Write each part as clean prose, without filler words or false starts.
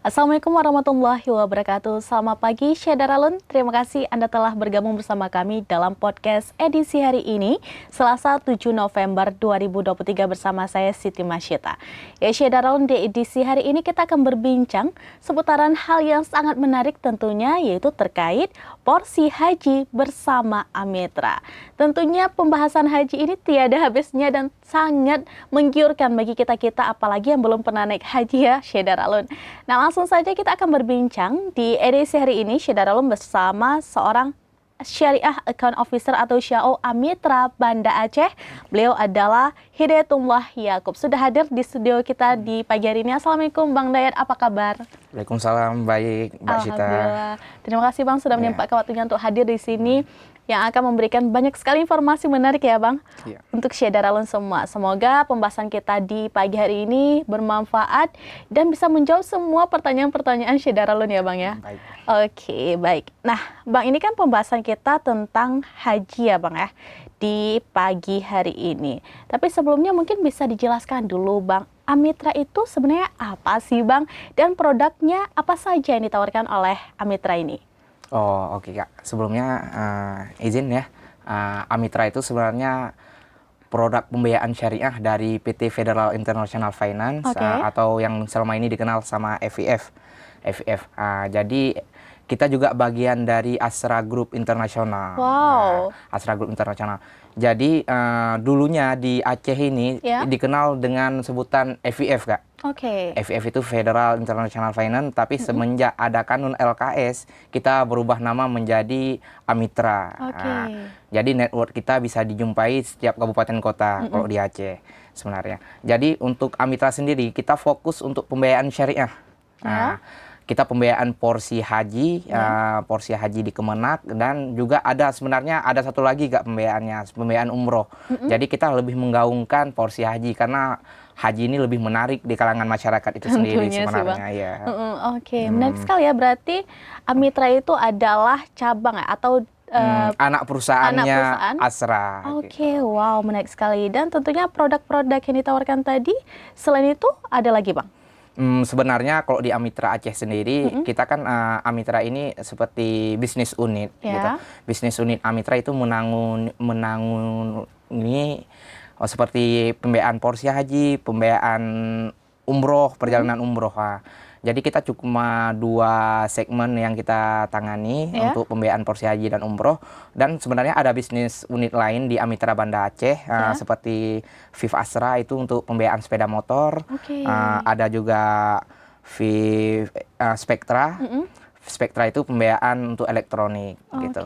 Assalamualaikum warahmatullahi wabarakatuh. Selamat pagi, Syedaralun. Terima kasih Anda telah bergabung bersama kami dalam podcast edisi hari ini, Selasa 7 November 2023 bersama saya Siti Masyita. Ya, Syedaralun, di edisi hari ini kita akan berbincang seputaran hal yang sangat menarik tentunya, yaitu terkait porsi haji bersama Amitra. Tentunya pembahasan haji ini tiada habisnya dan sangat menggiurkan bagi kita-kita, apalagi yang belum pernah naik haji ya, Syedaralun. Nah, langsung saja kita akan berbincang di edisi hari ini, Syedaralun, bersama seorang Syariah Account Officer atau SYAO Amitra Banda Aceh. Beliau adalah Hidayatullah Yaakob. Sudah hadir di studio kita di pagi hari ini. Assalamualaikum Bang Dayat, apa kabar? Waalaikumsalam, baik Mbak Sita. Alhamdulillah. Terima kasih Bang sudah menyempatkan waktunya untuk hadir di sini, yang akan memberikan banyak sekali informasi menarik ya Bang, untuk Syedaralun semua. Semoga pembahasan kita di pagi hari ini bermanfaat dan bisa menjawab semua pertanyaan-pertanyaan Syedaralun ya Bang ya. Baik. Oke, baik. Nah Bang, ini kan pembahasan kita tentang haji ya Bang ya, di pagi hari ini. Tapi sebelumnya mungkin bisa dijelaskan dulu Bang, Amitra itu sebenarnya apa sih Bang? Dan produknya apa saja yang ditawarkan oleh Amitra ini? Oh, oke Kak. Sebelumnya izin ya, Amitra itu sebenarnya produk pembiayaan syariah dari PT Federal International Finance, atau yang selama ini dikenal sama FIF. Jadi kita juga bagian dari Asra Group Internasional. Wow. Asra Group Internasional. Jadi dulunya di Aceh ini dikenal dengan sebutan FIF Kak. FIF itu Federal International Finance, tapi semenjak ada kanun LKS, kita berubah nama menjadi Amitra. Jadi network kita bisa dijumpai setiap kabupaten kota kalau di Aceh sebenarnya. Jadi untuk Amitra sendiri, kita fokus untuk pembiayaan syariah. Kita pembiayaan porsi haji, porsi haji di Kemenak, dan juga ada sebenarnya ada satu lagi Kak pembiayaannya, pembiayaan umroh. Jadi kita lebih menggaungkan porsi haji karena haji ini lebih menarik di kalangan masyarakat itu sendiri sebenarnya. Ya. Menarik sekali ya, berarti Amitra itu adalah cabang atau anak perusahaannya Asra. Wow, menarik sekali. Dan tentunya produk-produk yang ditawarkan tadi, selain itu ada lagi Bang? Sebenarnya kalau di Amitra Aceh sendiri, kita kan Amitra ini seperti bisnis unit, gitu. Bisnis unit Amitra itu menangani seperti pembiayaan porsi haji, pembiayaan umroh, perjalanan umroh. Jadi kita cuma dua segmen yang kita tangani untuk pembiayaan porsi haji dan umroh. Dan sebenarnya ada bisnis unit lain di Amitra Banda Aceh, seperti FIF Asra itu untuk pembiayaan sepeda motor. Ada juga FIF Spectra. Spectra itu pembiayaan untuk elektronik gitu.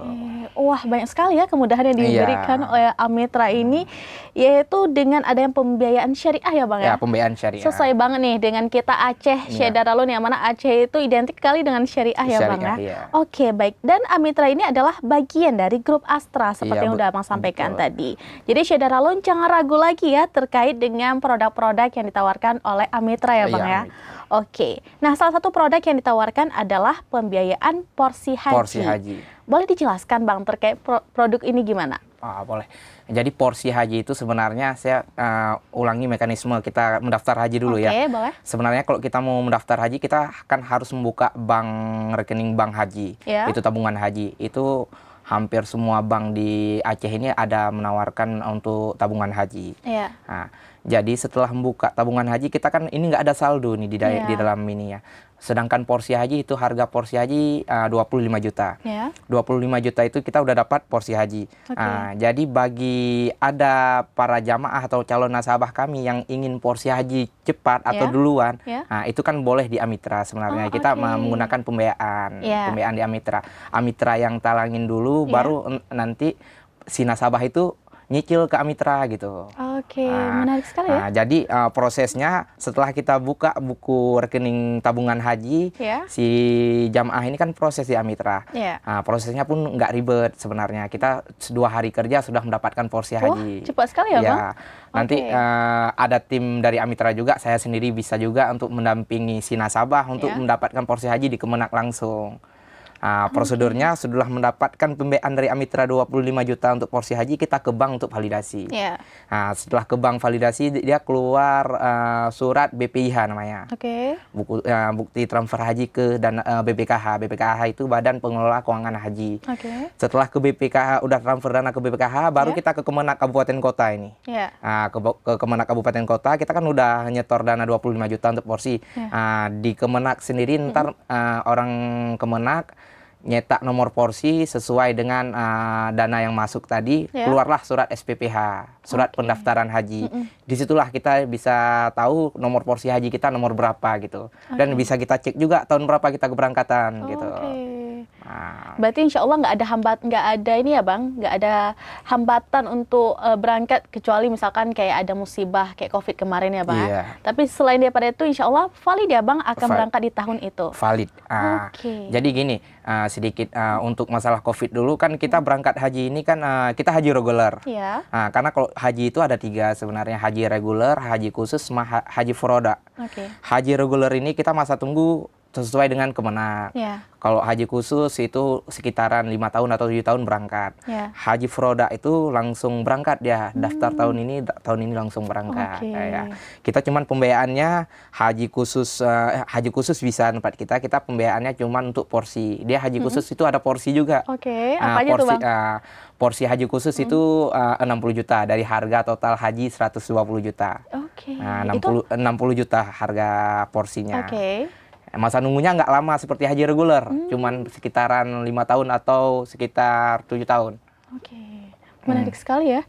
Wah, banyak sekali ya kemudahan yang diberikan oleh Amitra ini, yaitu dengan adanya pembiayaan syariah ya Bang ya? Pembiayaan syariah. Sesuai banget nih dengan kita Aceh, Syedaralun, yang mana Aceh itu identik kali dengan syariah ya Bang ya? Baik. Dan Amitra ini adalah bagian dari grup Astra seperti yang udah Abang sampaikan tadi. Jadi Syedaralun jangan ragu lagi ya terkait dengan produk-produk yang ditawarkan oleh Amitra ya Bang ya? Nah salah satu produk yang ditawarkan adalah pembiayaan porsi haji. Boleh dijelaskan Bang terkait produk ini gimana? Boleh. Jadi porsi haji itu sebenarnya saya ulangi mekanisme kita mendaftar haji dulu ya. Boleh. Sebenarnya kalau kita mau mendaftar haji, kita kan harus membuka rekening bank haji. Itu tabungan haji. Itu hampir semua bank di Aceh ini ada menawarkan untuk tabungan haji. Jadi setelah membuka tabungan haji, kita kan ini nggak ada saldo nih di dalam ini ya. Sedangkan porsi haji itu harga porsi haji 25 juta. 25 juta itu kita udah dapat porsi haji. Jadi bagi ada para jamaah atau calon nasabah kami yang ingin porsi haji cepat atau duluan, itu kan boleh di Amitra sebenarnya. Kita menggunakan pembiayaan di Amitra. Amitra yang talangin dulu, baru nanti si nasabah itu nyicil ke Amitra gitu. Menarik sekali ya. Jadi prosesnya setelah kita buka buku rekening tabungan haji, si jamaah ini kan proses di Amitra. Prosesnya pun nggak ribet sebenarnya. Kita 2 hari kerja sudah mendapatkan porsi haji. Cepat sekali ya Bang? Nanti ada tim dari Amitra juga, saya sendiri bisa juga untuk mendampingi si nasabah untuk mendapatkan porsi haji di Kemenak langsung. Prosedurnya setelah mendapatkan pembiayaan dari Amitra 25 juta untuk porsi haji, kita ke bank untuk validasi. Setelah ke bank validasi, dia keluar surat BPIH namanya. Bukti transfer haji ke dana BPKH. BPKH itu Badan Pengelola Keuangan Haji. Setelah ke BPKH, udah transfer dana ke BPKH, baru kita ke Kemenak Kabupaten Kota ini. Ke Kemenak Kabupaten Kota, kita kan udah nyetor dana 25 juta untuk porsi. Di Kemenak sendiri ntar orang Kemenak nyetak nomor porsi sesuai dengan dana yang masuk tadi, keluarlah surat SPPH, surat pendaftaran haji. Disitulah kita bisa tahu nomor porsi haji kita nomor berapa gitu. Dan bisa kita cek juga tahun berapa kita keberangkatan gitu. Berarti insya Allah nggak ada ini ya Bang, nggak ada hambatan untuk berangkat, kecuali misalkan kayak ada musibah kayak COVID kemarin ya Bang. Tapi selain daripada itu insya Allah valid ya Bang akan berangkat di tahun itu. Valid. Jadi gini, sedikit untuk masalah COVID dulu kan kita berangkat haji ini kan kita haji reguler. Karena kalau haji itu ada 3 sebenarnya, haji reguler, haji khusus, sama haji furoda. Haji reguler ini kita masa tunggu sesuai dengan Kemenak. Kalau haji khusus itu sekitaran 5 tahun atau 7 tahun berangkat. Haji furoda itu langsung berangkat dia, daftar tahun ini langsung berangkat. Kita cuman pembiayaannya haji khusus bisa tempat kita pembiayaannya cuman untuk porsi. Dia haji khusus itu ada porsi juga. Apa aja tuh Bang? Porsi haji khusus itu 60 juta dari harga total haji 120 juta. 60 juta harga porsinya. Masa nunggunya nggak lama seperti haji reguler, cuman sekitaran 5 tahun atau sekitar 7 tahun. Menarik sekali ya.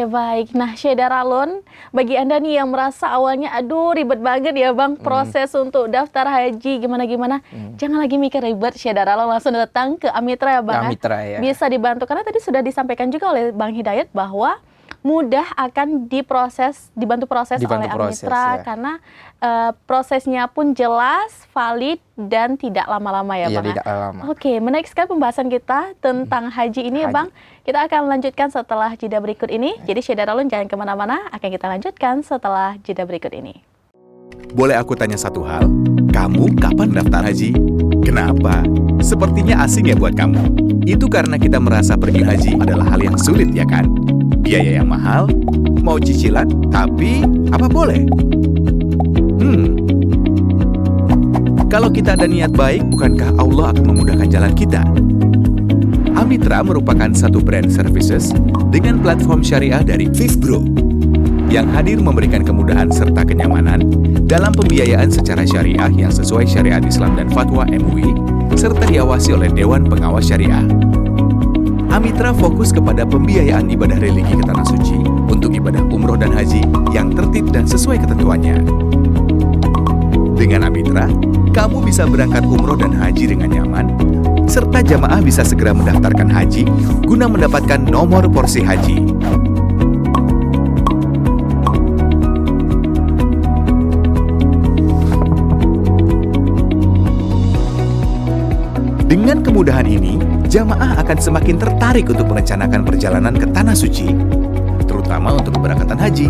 Baik. Nah, Syederalun, bagi Anda nih yang merasa awalnya aduh ribet banget ya Bang proses untuk daftar haji gimana-gimana, jangan lagi mikir ribet, Syederalun langsung datang ke Amitra ya Bang. Bisa dibantu, karena tadi sudah disampaikan juga oleh Bang Hidayat bahwa mudah akan dibantu proses oleh Amitra, karena prosesnya pun jelas, valid, dan tidak lama-lama ya Bang. Tidak lama. Menarik sekali pembahasan kita tentang haji ini ya Bang. Kita akan lanjutkan setelah jeda berikut ini. Jadi Syederalun jangan kemana-mana, akan kita lanjutkan setelah jeda berikut ini. Boleh aku tanya satu hal? Kamu kapan daftar haji? Kenapa? Sepertinya asing ya buat kamu. Itu karena kita merasa pergi haji adalah hal yang sulit ya kan? Biaya yang mahal, mau cicilan, tapi apa boleh? Kalau kita ada niat baik, bukankah Allah akan memudahkan jalan kita? Amitra merupakan satu brand services dengan platform syariah dari Vivbro yang hadir memberikan kemudahan serta kenyamanan dalam pembiayaan secara syariah yang sesuai syariat Islam dan fatwa MUI, serta diawasi oleh Dewan Pengawas Syariah. Amitra fokus kepada pembiayaan ibadah religi ke Tanah Suci untuk ibadah umroh dan haji yang tertib dan sesuai ketentuannya. Dengan Amitra, kamu bisa berangkat umroh dan haji dengan nyaman, serta jamaah bisa segera mendaftarkan haji guna mendapatkan nomor porsi haji. Dengan kemudahan ini, jamaah akan semakin tertarik untuk merencanakan perjalanan ke Tanah Suci, terutama untuk keberangkatan haji.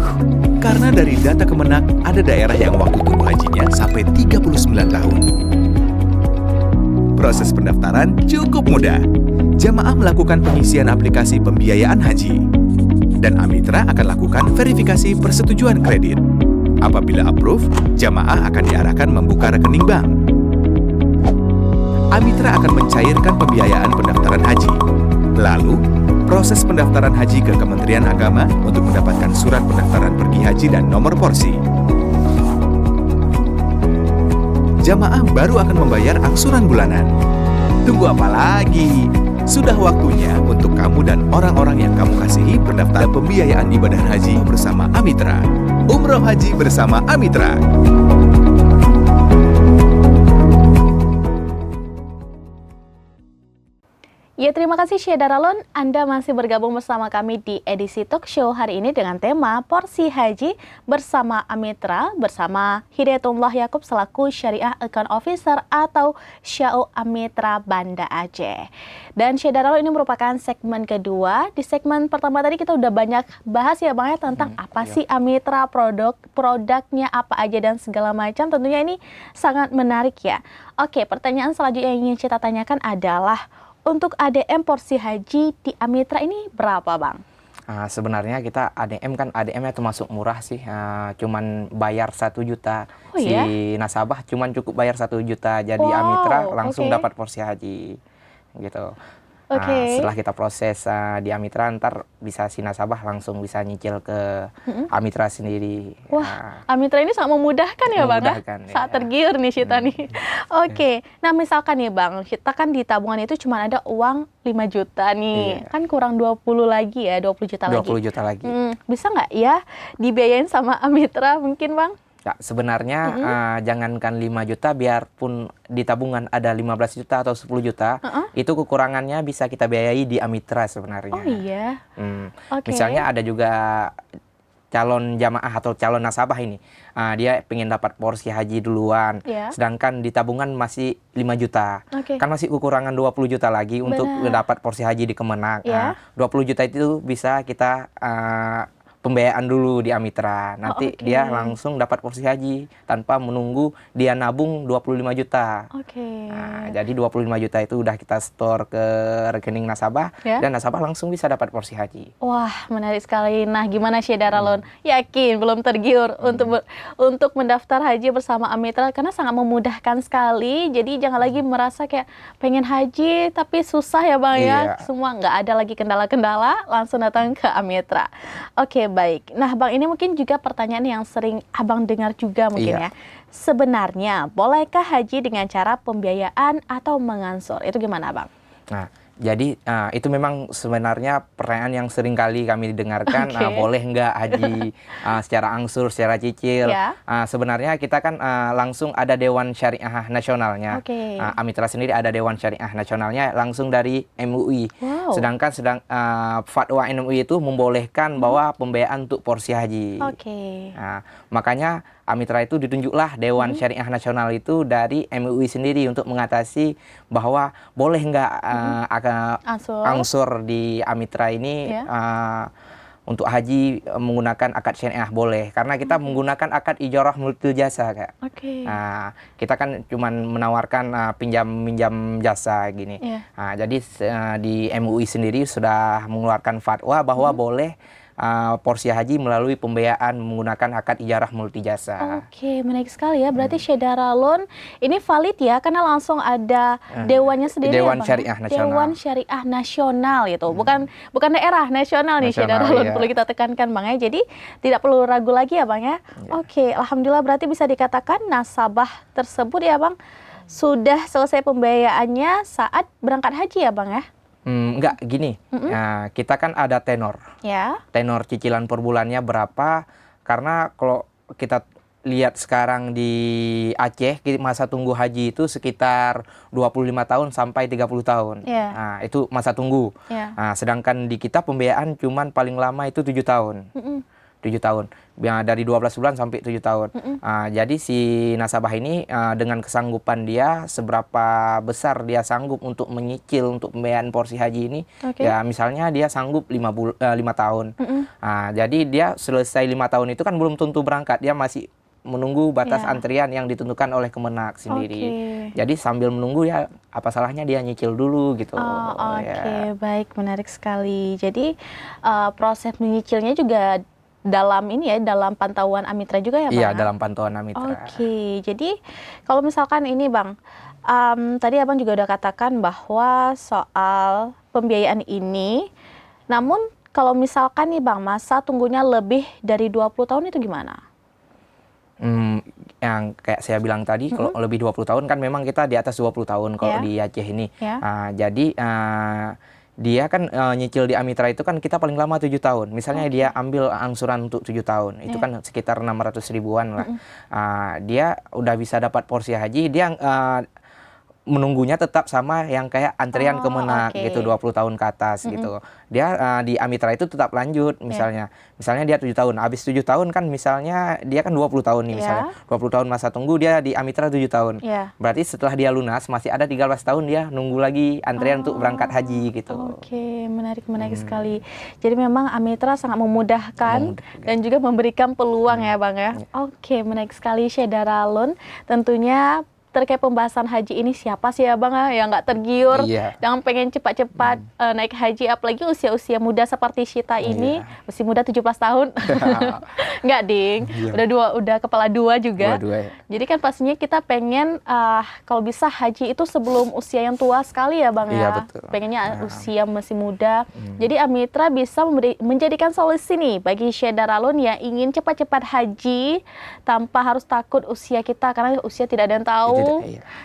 Karena dari data Kemenak, ada daerah yang waktu tunggu hajinya sampai 39 tahun. Proses pendaftaran cukup mudah. Jamaah melakukan pengisian aplikasi pembiayaan haji, dan Amitra akan lakukan verifikasi persetujuan kredit. Apabila approve, jamaah akan diarahkan membuka rekening bank. Amitra akan mencairkan pembiayaan pendaftaran haji. Lalu, proses pendaftaran haji ke Kementerian Agama untuk mendapatkan surat pendaftaran pergi haji dan nomor porsi. Jamaah baru akan membayar angsuran bulanan. Tunggu apa lagi? Sudah waktunya untuk kamu dan orang-orang yang kamu kasihi pendaftar pembiayaan ibadah haji bersama Amitra. Umroh haji bersama Amitra. Ya, terima kasih Syed Daralun. Anda masih bergabung bersama kami di edisi Talk Show hari ini dengan tema Porsi Haji bersama Amitra, bersama Hidayatullah Yakub selaku Syariah Account Officer atau Syao Amitra Banda Aceh. Dan Syed Daralun ini merupakan segmen kedua. Di segmen pertama tadi kita udah banyak bahas ya Bang ya tentang apa sih Amitra, produknya apa aja dan segala macam. Tentunya ini sangat menarik ya. Oke, pertanyaan selanjutnya yang ingin kita tanyakan adalah untuk ADM porsi haji di Amitra ini berapa, Bang? Sebenarnya kita ADM-nya termasuk murah sih, cuman bayar 1 juta. Nasabah cuman cukup bayar 1 juta, jadi Amitra langsung dapat porsi haji, gitu. Setelah kita proses di Amitra, ntar bisa si nasabah langsung bisa nyicil ke Amitra sendiri. Wah, Amitra ini sangat memudahkan ya Bang? Saat tergiur nih kita nih. Oke, nah misalkan nih Bang, kita kan di tabungan itu cuma ada uang 5 juta nih, kan kurang 20 lagi ya, 20 juta lagi. 20 juta lagi. Bisa nggak ya dibiayain sama Amitra mungkin Bang? Ya, sebenarnya jangankan 5 juta, biarpun di tabungan ada 15 juta atau 10 juta, itu kekurangannya bisa kita biayai di Amitra sebenarnya. Oh iya? Misalnya ada juga calon jamaah atau calon nasabah ini, dia pengen dapat porsi haji duluan, sedangkan di tabungan masih 5 juta. Kan masih kekurangan 20 juta lagi untuk dapat porsi haji di Kemenak. 20 juta itu bisa kita pembiayaan dulu di Amitra. Nanti dia langsung dapat porsi haji tanpa menunggu dia nabung 25 juta. Jadi 25 juta itu udah kita store ke rekening nasabah dan nasabah langsung bisa dapat porsi haji. Wah, menarik sekali. Nah, gimana Syed Daralun? Yakin belum tergiur untuk mendaftar haji bersama Amitra karena sangat memudahkan sekali. Jadi jangan lagi merasa kayak pengen haji tapi susah ya Bang ya. Semua nggak ada lagi kendala-kendala, langsung datang ke Amitra. Oke, baik. Nah, Bang, ini mungkin juga pertanyaan yang sering Abang dengar juga mungkin ya. Sebenarnya, bolehkah haji dengan cara pembiayaan atau mengansur? Itu gimana, Bang? Nah, jadi itu memang sebenarnya pertanyaan yang sering kali kami dengarkan, boleh nggak haji secara angsur, secara cicil? Sebenarnya kita kan langsung ada Dewan Syariah Nasionalnya. Amitra sendiri ada Dewan Syariah Nasionalnya langsung dari MUI. Sedangkan fatwa MUI itu membolehkan bahwa pembiayaan untuk porsi haji. Makanya Amitra itu ditunjuklah Dewan Syariah Nasional itu dari MUI sendiri untuk mengatasi bahwa boleh nggak angsur di Amitra ini untuk haji menggunakan akad syariah boleh, karena kita menggunakan akad ijarah multi jasa Kak. Kita kan cuman menawarkan pinjam jasa gini. Jadi di MUI sendiri sudah mengeluarkan fatwa bahwa boleh porsi haji melalui pembiayaan menggunakan akad ijarah multi jasa. Menarik sekali ya. Berarti Syed Daralun ini valid ya karena langsung ada dewannya sendiri. Dewan Syariah Nasional. Dewan Syariah Nasional gitu. Bukan daerah, nasional nih Syed Daralun. Perlu kita tekankan Bang ya. Jadi tidak perlu ragu lagi ya Bang ya. Alhamdulillah berarti bisa dikatakan nasabah tersebut ya Bang sudah selesai pembiayaannya saat berangkat haji ya Bang ya. Enggak, gini, kita kan ada tenor. Tenor cicilan per bulannya berapa, karena kalau kita lihat sekarang di Aceh, masa tunggu haji itu sekitar 25 tahun sampai 30 tahun. Itu masa tunggu. Sedangkan di kita pembiayaan cuman paling lama itu 7 tahun. 7 tahun. Dari 12 bulan sampai 7 tahun. Jadi si nasabah ini dengan kesanggupan dia, seberapa besar dia sanggup untuk menyicil untuk pembiayaan porsi haji ini. Ya misalnya dia sanggup 5 tahun. Jadi dia selesai 5 tahun itu kan belum tentu berangkat. Dia masih menunggu batas antrian yang ditentukan oleh Kemenak sendiri. Jadi sambil menunggu ya apa salahnya dia nyicil dulu gitu. Baik, menarik sekali. Jadi proses menyicilnya juga dalam dalam pantauan Amitra juga ya Bang? Iya, dalam pantauan Amitra. Jadi kalau misalkan ini Bang, tadi Abang juga udah katakan bahwa soal pembiayaan ini, namun kalau misalkan nih Bang, masa tunggunya lebih dari 20 tahun itu gimana? Yang kayak saya bilang tadi, kalau lebih 20 tahun kan memang kita di atas 20 tahun kalau di Aceh ini. Jadi dia kan nyicil di Amitra itu kan kita paling lama 7 tahun. Misalnya dia ambil angsuran untuk 7 tahun, itu kan sekitar 600 ribuan lah. Dia udah bisa dapat porsi haji, dia menunggunya tetap sama yang kayak antrian Kemenak gitu 20 tahun ke atas gitu. Dia di Amitra itu tetap lanjut misalnya. Misalnya dia 7 tahun, habis 7 tahun kan misalnya dia kan 20 tahun nih misalnya. 20 tahun masa tunggu dia di Amitra 7 tahun. Berarti setelah dia lunas masih ada 13 tahun dia nunggu lagi antrian untuk berangkat haji gitu. Oke, menarik sekali. Jadi memang Amitra sangat memudahkan dan juga memberikan peluang ya Bang ya. Oke, menarik sekali Syekh Daralun. Tentunya terkait pembahasan haji ini siapa sih ya Bang yang nggak tergiur dan pengen cepat-cepat naik haji, apalagi usia-usia muda seperti Syita ini, usia muda 17 tahun. Nggak ding, udah kepala dua juga. Jadi kan pastinya kita pengen kalau bisa haji itu sebelum usia yang tua sekali ya Bang ya. Pengennya usia masih muda. Jadi Amitra bisa menjadikan solusi nih bagi Syekh Daralun yang ingin cepat-cepat haji tanpa harus takut usia kita, karena usia tidak ada yang tahu.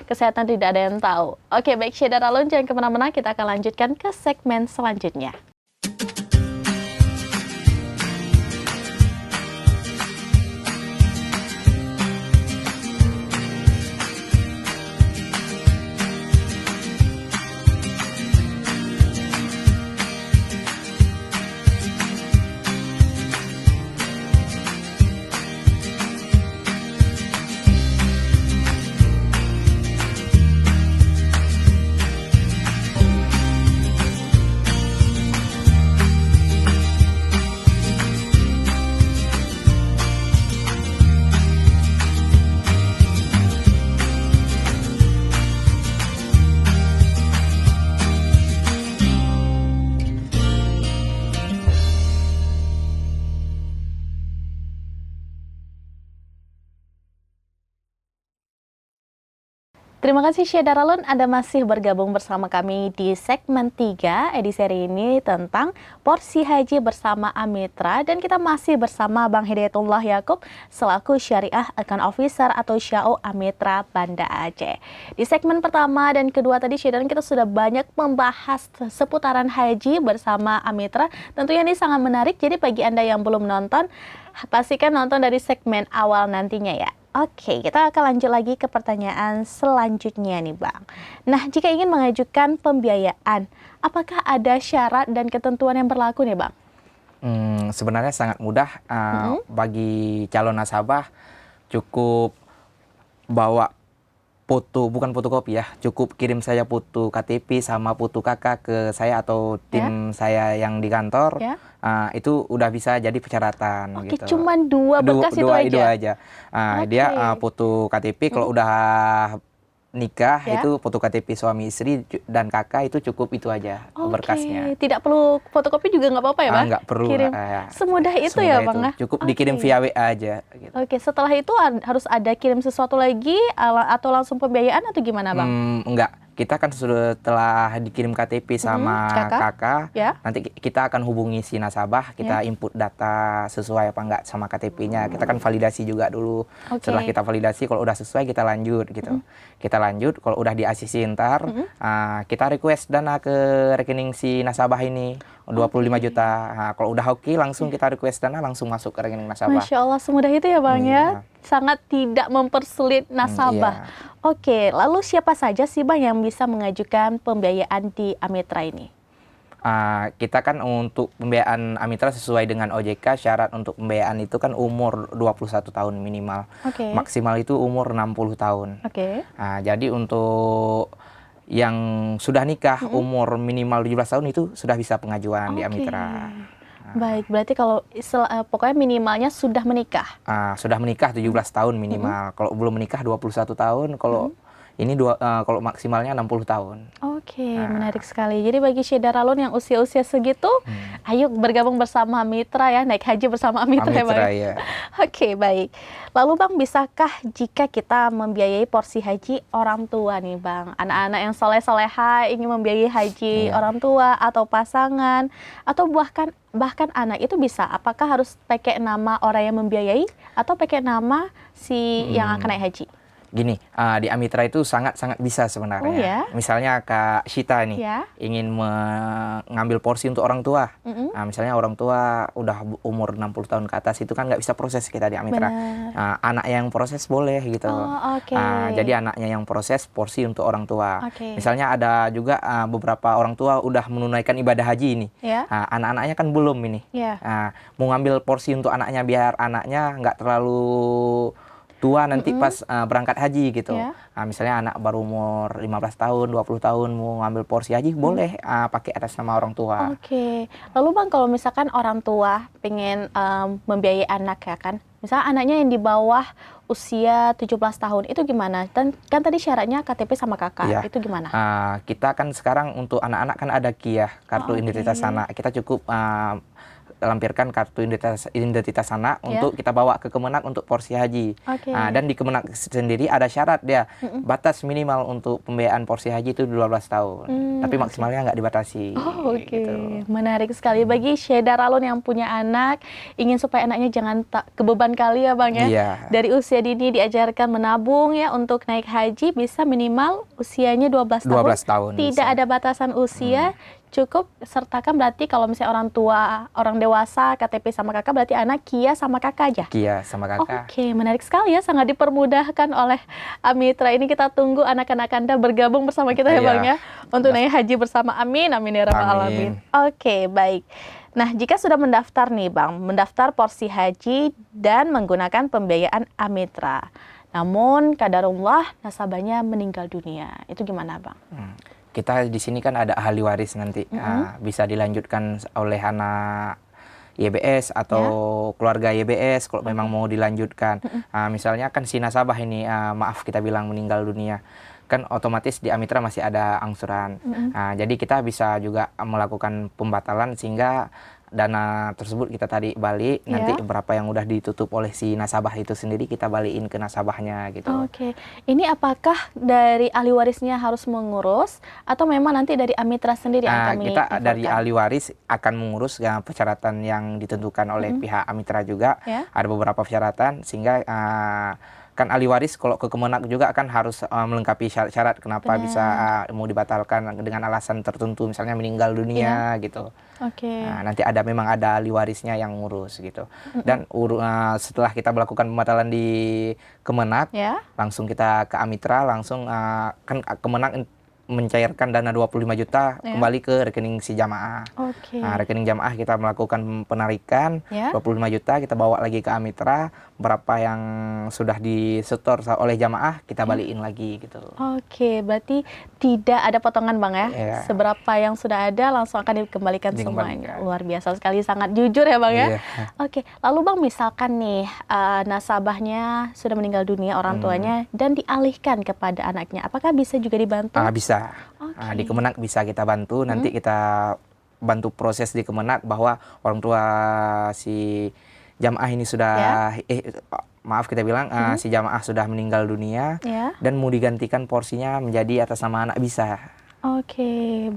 Kesehatan tidak ada yang tahu. Oke, baik Syekh Daralun, jangan kemana-mana, kita akan lanjutkan ke segmen selanjutnya. Terima kasih Syekh Daralun, Anda masih bergabung bersama kami di segmen 3 edisi hari ini tentang porsi haji bersama Amitra, dan kita masih bersama Bang Hidayatullah Yakub selaku Syariah Account Officer atau SYAO Amitra Banda Aceh. Di segmen pertama dan kedua tadi Syekh Daralun kita sudah banyak membahas seputaran haji bersama Amitra. Tentunya ini sangat menarik, jadi bagi Anda yang belum nonton, pastikan nonton dari segmen awal nantinya ya. Oke, kita akan lanjut lagi ke pertanyaan selanjutnya nih Bang. Nah, jika ingin mengajukan pembiayaan, apakah ada syarat dan ketentuan yang berlaku nih Bang? Sebenarnya sangat mudah bagi calon nasabah, cukup bawa foto, bukan fotokopi ya, cukup kirim saja foto KTP sama foto kakak ke saya atau tim saya yang di kantor. Itu udah bisa jadi persyaratan. Oke, gitu. Cuman dua berkas itu aja? Dia foto KTP, kalau udah nikah itu foto KTP suami istri dan kakak itu cukup itu aja berkasnya. Tidak perlu fotokopi juga nggak apa-apa ya Bang? Nggak perlu. Kirim. Semudah itu ya Bang? Cukup dikirim via WA aja. Gitu. Oke, setelah itu harus ada kirim sesuatu lagi atau langsung pembiayaan atau gimana Bang? Enggak. Kita kan setelah dikirim KTP sama kakak, nanti kita akan hubungi si nasabah, kita input data sesuai apa enggak sama KTP-nya. Kita kan validasi juga dulu. Setelah kita validasi, kalau udah sesuai kita lanjut gitu. Kita lanjut, kalau udah di ACC ntar, kita request dana ke rekening si nasabah ini. 25 juta. Nah, kalau udah oke, langsung kita request dana, langsung masuk ke rekening nasabah. Masya Allah, semudah itu ya Bang ya. Sangat tidak mempersulit nasabah. Oke, lalu siapa saja sih Bang yang bisa mengajukan pembiayaan di Amitra ini? Kita kan untuk pembiayaan Amitra sesuai dengan OJK, syarat untuk pembiayaan itu kan umur 21 tahun minimal. Maksimal itu umur 60 tahun. Jadi untuk yang sudah nikah umur minimal 17 tahun itu sudah bisa pengajuan di Amitra. Baik, berarti kalau pokoknya minimalnya sudah menikah. Sudah menikah 17 tahun minimal. Kalau belum menikah 21 tahun, kalau ini kalau maksimalnya 60 tahun. Menarik sekali. Jadi bagi Syekh Daralun yang usia-usia segitu, ayo bergabung bersama Amitra ya, naik haji bersama Amitra ya Bang. Baik. Lalu Bang, bisakah jika kita membiayai porsi haji orang tua nih Bang, anak-anak yang soleh-soleha ingin membiayai haji orang tua atau pasangan atau bahkan anak itu bisa? Apakah harus pakai nama orang yang membiayai atau pakai nama si yang akan naik haji? Gini, di Amitra itu sangat-sangat bisa sebenarnya. Oh ya? Misalnya Kak Shita nih, Ya. ingin mengambil porsi untuk orang tua. Nah, misalnya orang tua udah umur 60 tahun ke atas, itu kan nggak bisa proses kita di Amitra. Benar. Anak yang proses boleh gitu. Oh, oke. Jadi anaknya yang proses porsi untuk orang tua. Oke. Misalnya ada juga beberapa orang tua udah menunaikan ibadah haji ini. Ya. Anak-anaknya kan belum ini. Ya. Mau ngambil porsi untuk anaknya biar anaknya nggak terlalu tua nanti pas berangkat haji gitu. Yeah. Misalnya anak baru umur 15 tahun, 20 tahun mau ngambil porsi haji, boleh pakai atas nama orang tua. Oke. Lalu Bang, kalau misalkan orang tua pengen membiayai anak ya kan, misalnya anaknya yang di bawah usia 17 tahun, itu gimana? Dan kan tadi syaratnya KTP sama kakak, Iya. itu gimana? Kita kan sekarang untuk anak-anak kan ada KIA, kartu identitas anak. Kita cukup lampirkan kartu identitas anak untuk kita bawa ke Kemenak untuk porsi haji. Dan di Kemenak sendiri ada syarat dia, batas minimal untuk pembiayaan porsi haji itu 12 tahun. Tapi maksimalnya nggak dibatasi. Oke. Gitu. Menarik sekali. Bagi Syeda Ralun yang punya anak, ingin supaya anaknya jangan kebeban kali ya Bang ya. Iya. Dari usia dini diajarkan menabung ya untuk naik haji, bisa minimal usianya 12 tahun. 12 tahun. Tidak bisa. ada batasan usia. Cukup sertakan berarti kalau misalnya orang tua, orang dewasa, KTP sama kakak, berarti anak KIA sama kakak aja? KIA sama kakak. Oke, menarik sekali ya, sangat dipermudahkan oleh Amitra. Ini kita tunggu anak-anak Anda bergabung bersama kita ya Bang ya, untuk naik haji bersama. Amin, amin ya rabbal alamin. Oke, baik. Nah, jika sudah mendaftar nih Bang, mendaftar porsi haji dan menggunakan pembiayaan Amitra. Namun, kadarullah nasabahnya meninggal dunia. Itu gimana Bang? Kita di sini kan ada ahli waris nanti, bisa dilanjutkan oleh anak YBS atau keluarga YBS kalau memang mau dilanjutkan. Misalnya kan si nasabah ini, maaf kita bilang meninggal dunia, kan otomatis di Amitra masih ada angsuran. Jadi kita bisa juga melakukan pembatalan sehingga dana tersebut kita tadi balik, nanti berapa yang udah ditutup oleh si nasabah itu sendiri kita balikin ke nasabahnya gitu. Oke. Ini apakah dari ahli warisnya harus mengurus atau memang nanti dari Amitra sendiri yang kami kita infokan? dari ahli waris akan mengurus persyaratan yang ditentukan oleh pihak Amitra juga. Ada beberapa persyaratan sehingga kan ahli waris kalau ke Kemenak juga kan harus melengkapi syarat-syarat kenapa bisa mau dibatalkan dengan alasan tertentu, misalnya meninggal dunia gitu. Nanti memang ada ahli warisnya yang ngurus gitu. Dan setelah kita melakukan pembatalan di Kemenak, langsung kita ke Amitra, langsung kan Kemenak mencairkan dana 25 juta kembali ke rekening si jamaah. Rekening jamaah kita melakukan penarikan 25 juta, kita bawa lagi ke Amitra, berapa yang sudah disetor oleh jamaah kita balikin lagi gitu. Berarti tidak ada potongan Bang ya? Seberapa yang sudah ada langsung akan dikembalikan semuanya. Luar biasa sekali, sangat jujur ya Bang ya? Lalu Bang, misalkan nih nasabahnya sudah meninggal dunia orang tuanya dan dialihkan kepada anaknya, apakah bisa juga dibantu? Bisa. Di Kemenak bisa kita bantu, nanti kita bantu proses di Kemenak bahwa orang tua si jamaah ini sudah maaf kita bilang si jamaah sudah meninggal dunia dan mau digantikan porsinya menjadi atas nama anak bisa.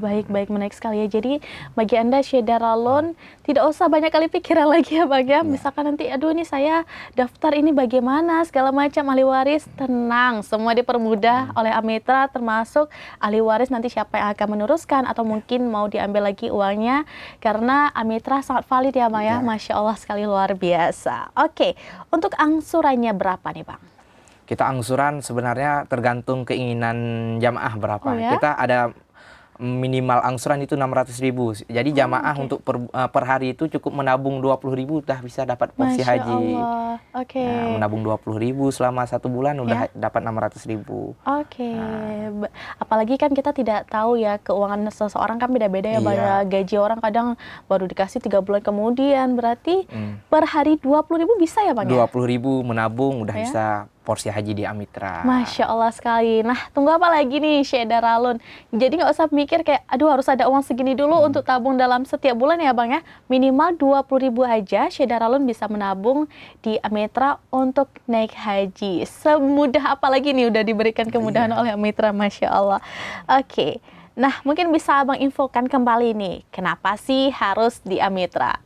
Baik, menarik sekali ya. Jadi bagi Anda Syeda Ralun tidak usah banyak kali pikiran lagi ya Bang ya. Misalkan nanti aduh ini saya daftar ini bagaimana segala macam, ahli waris, tenang, semua dipermudah oleh Amitra, termasuk ahli waris nanti siapa yang akan meneruskan atau mungkin mau diambil lagi uangnya, karena Amitra sangat valid ya Bang ya. Masya Allah sekali, luar biasa. Untuk angsurannya berapa nih Bang? Kita angsuran sebenarnya tergantung keinginan jamaah berapa. Kita ada minimal angsuran itu 600.000. Jadi jamaah untuk per hari itu cukup menabung 20.000 udah bisa dapat porsi haji. Menabung 20.000 selama 1 bulan udah dapat 600.000. Apalagi kan kita tidak tahu ya keuangan seseorang kan beda-beda ya Bang ya. Gaji orang kadang baru dikasih 3 bulan kemudian, berarti per hari 20.000 bisa ya Bang ya? 20.000 menabung udah bisa porsi haji di Amitra. Masya Allah sekali. Nah, tunggu apa lagi nih Syeda Ralun? Jadi nggak usah mikir kayak, aduh harus ada uang segini dulu untuk tabung dalam setiap bulan ya Bang ya. Minimal 20.000 aja Syeda Ralun bisa menabung di Amitra untuk naik haji. Semudah apa lagi nih udah diberikan kemudahan oleh Amitra, Masya Allah. Nah mungkin bisa Abang infokan kembali nih, kenapa sih harus di Amitra?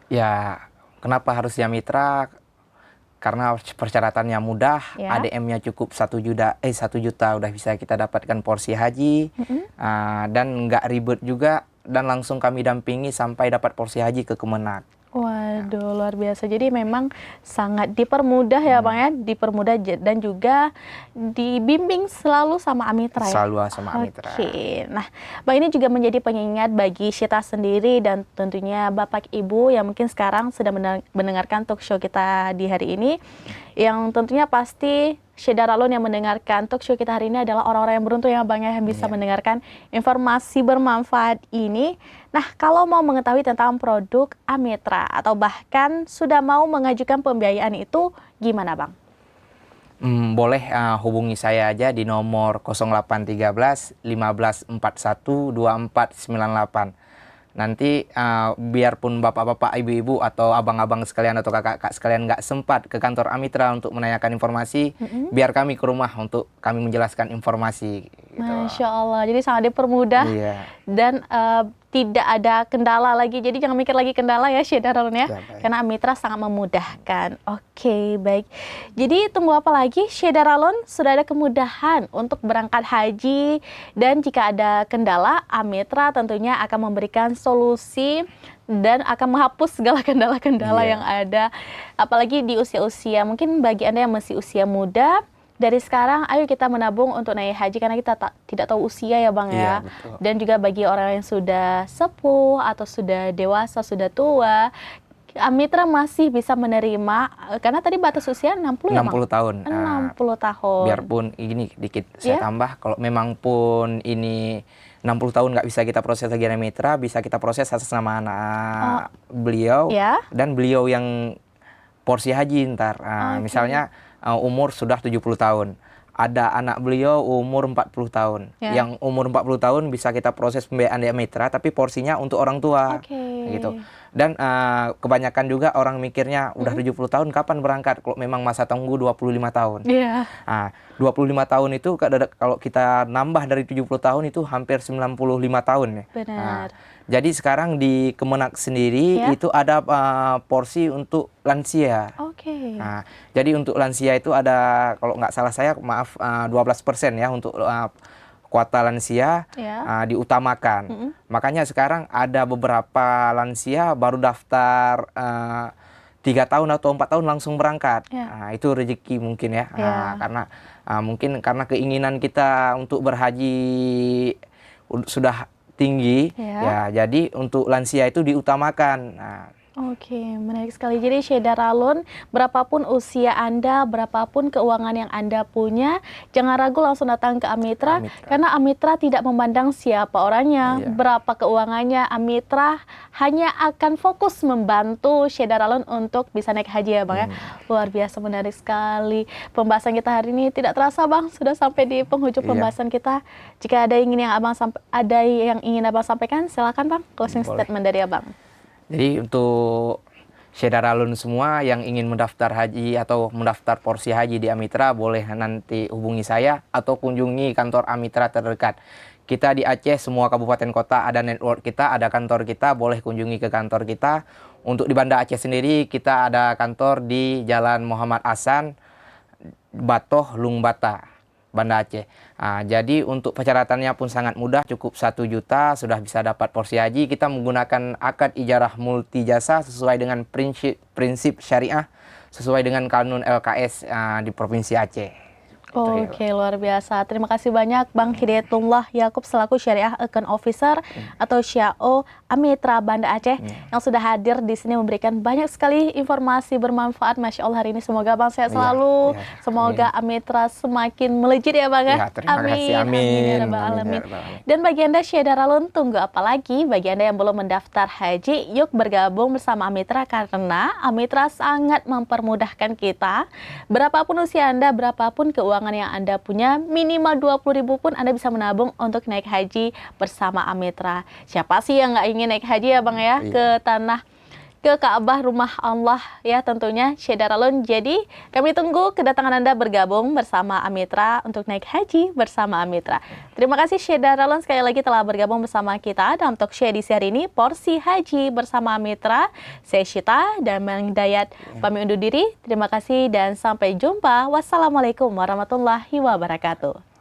Ya, kenapa harus di Amitra? karena persyaratannya mudah, Ya. ADM-nya cukup 1 juta udah bisa kita dapatkan porsi haji, dan nggak ribet juga, dan langsung kami dampingi sampai dapat porsi haji ke Kemenak. Waduh, luar biasa. Jadi memang sangat dipermudah ya Bang ya, dipermudah dan juga dibimbing selalu sama Amitra ya? Selalu sama Amitra. Oke, nah Bang, ini juga menjadi pengingat bagi Syita sendiri dan tentunya Bapak Ibu yang mungkin sekarang sedang mendengarkan talk show kita di hari ini, yang tentunya pasti Syedaralun yang mendengarkan talk show kita hari ini adalah orang-orang yang beruntung ya Bang ya, yang bisa mendengarkan informasi bermanfaat ini. Nah, kalau mau mengetahui tentang produk Amitra atau bahkan sudah mau mengajukan pembiayaan itu gimana Bang? Boleh hubungi saya aja di nomor 0813 1541 2498. Nanti biarpun bapak-bapak, ibu-ibu, atau abang-abang sekalian atau kakak-kakak sekalian nggak sempat ke kantor Amitra untuk menanyakan informasi, biar kami ke rumah untuk kami menjelaskan informasi. Gitu. Masya Allah, jadi sangat dipermudah dan tidak ada kendala lagi. Jadi jangan mikir lagi kendala ya Syedaralun ya, karena Amitra sangat memudahkan. Oke, baik. Jadi tunggu apa lagi Syedaralun? Sudah ada kemudahan untuk berangkat haji, dan jika ada kendala, Amitra tentunya akan memberikan solusi dan akan menghapus segala kendala-kendala yang ada. Apalagi di usia-usia, mungkin bagi Anda yang masih usia muda, dari sekarang ayo kita menabung untuk naik haji, karena kita tidak tahu usia ya Bang ya. Betul. Dan juga bagi orang yang sudah sepuh atau sudah dewasa, sudah tua, Amitra masih bisa menerima, karena tadi batas usia 60 ya Bang? 60 tahun. 60 tahun. Biarpun ini dikit saya tambah, kalau memang pun ini 60 tahun nggak bisa kita proses lagi Amitra, bisa kita proses atas nama anak beliau dan beliau yang porsi haji ntar. Misalnya umur sudah 70 tahun. Ada anak beliau umur 40 tahun. Yang umur 40 tahun bisa kita proses pembiayaan di Amitra, tapi porsinya untuk orang tua. Gitu. Dan kebanyakan juga orang mikirnya udah 70 tahun kapan berangkat, kalau memang masa tunggu 25 tahun. 25 tahun itu kalau kita nambah dari 70 tahun itu hampir 95 tahun ya. Benar. Jadi sekarang di Kemenak sendiri itu ada porsi untuk lansia. Jadi untuk lansia itu ada, kalau nggak salah saya, 12% ya untuk kuota lansia diutamakan. Makanya sekarang ada beberapa lansia baru daftar 3 tahun atau 4 tahun langsung berangkat. Itu rezeki mungkin ya. Karena mungkin karena keinginan kita untuk berhaji sudah tinggi, ya jadi untuk lansia itu diutamakan. Oke, menarik sekali. Jadi Syedaralun, berapapun usia Anda, berapapun keuangan yang Anda punya, jangan ragu langsung datang ke Amitra. Karena Amitra tidak memandang siapa orangnya, berapa keuangannya. Amitra hanya akan fokus membantu Syedaralun untuk bisa naik haji ya Bang ya. Luar biasa, menarik sekali. Pembahasan kita hari ini tidak terasa Bang, sudah sampai di penghujung pembahasan kita. Jika ada yang ingin Abang sampaikan, silakan Bang, closing statement dari Abang. Jadi untuk Syedaralun semua yang ingin mendaftar haji atau mendaftar porsi haji di Amitra, boleh nanti hubungi saya atau kunjungi kantor Amitra terdekat. Kita di Aceh, semua kabupaten kota ada network kita, ada kantor kita, boleh kunjungi ke kantor kita. Untuk di Banda Aceh sendiri, kita ada kantor di Jalan Muhammad Hasan, Batoh, Lungbata, Banda Aceh. Jadi untuk persyaratannya pun sangat mudah, cukup 1 juta sudah bisa dapat porsi haji. Kita menggunakan akad ijarah multi jasa sesuai dengan prinsip syariah, sesuai dengan kanun LKS di Provinsi Aceh. Oke, luar biasa. Terima kasih banyak Bang Hidayatullah Yakub selaku Syariah Account Officer atau SYAO Amitra Banda Aceh yang sudah hadir di sini memberikan banyak sekali informasi bermanfaat. Masya Allah, hari ini semoga Bang sehat selalu. Semoga Amitra semakin melejit ya Bang ya. Terima kasih. Amin. Ya Rabbal Alamin. Dan bagi Anda Syedaralun, tunggu apa lagi? Bagi Anda yang belum mendaftar haji, yuk bergabung bersama Amitra, karena Amitra sangat mempermudahkan kita. Berapapun usia Anda, berapapun keuangan yang Anda punya, minimal 20.000 pun Anda bisa menabung untuk naik haji bersama Amitra. Siapa sih yang nggak ingin naik haji ya Bang ya, ke tanah ke Ka'bah rumah Allah ya tentunya Syed Daralun. Jadi kami tunggu kedatangan Anda bergabung bersama Amitra untuk naik haji bersama Amitra. Terima kasih Syed Daralun sekali lagi telah bergabung bersama kita dalam talk show edisi hari ini Porsi Haji bersama Amitra. Saya Syita dan Mang Dayat pamit undur diri. Terima kasih dan sampai jumpa. Wassalamualaikum warahmatullahi wabarakatuh.